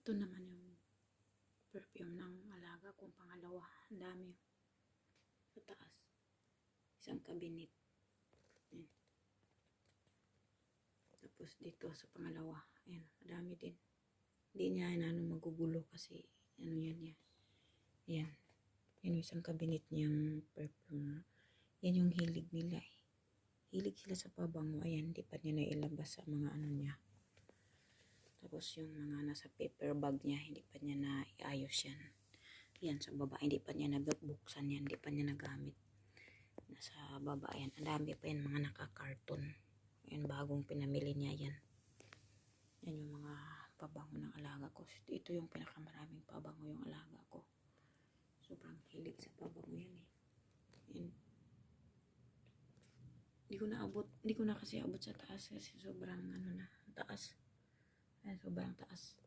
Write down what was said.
Ito naman yung perfume ng alaga kong pangalawa. Ang dami. Sa taas. Isang kabinet. Ayan. Tapos dito sa pangalawa. Ayan. Madami din. Hindi niya magugulo kasi ano yan. Ayan. Yan yung isang kabinet niyang perfume. Yan yung hilig nila eh. Hilig sila sa pabango. Ayan. Hindi pa niya nailabas sa mga ano niya. Tapos yung mga nasa paper bag niya, hindi pa niya naiayos yan. Yan sa baba, hindi pa niya nabuksan yan, hindi pa niya nagamit. Nasa baba yan, ang dami pa yan mga nakakarton. Yan, bagong pinamili niya yan. Yan yung mga pabango ng alaga ko. Ito yung pinakamaraming pabango yung alaga ko. Sobrang hilig sa pabango yan eh. Yan. Hindi ko na kasi abot sa taas kasi sobrang taas. Ayan, sobrang taas.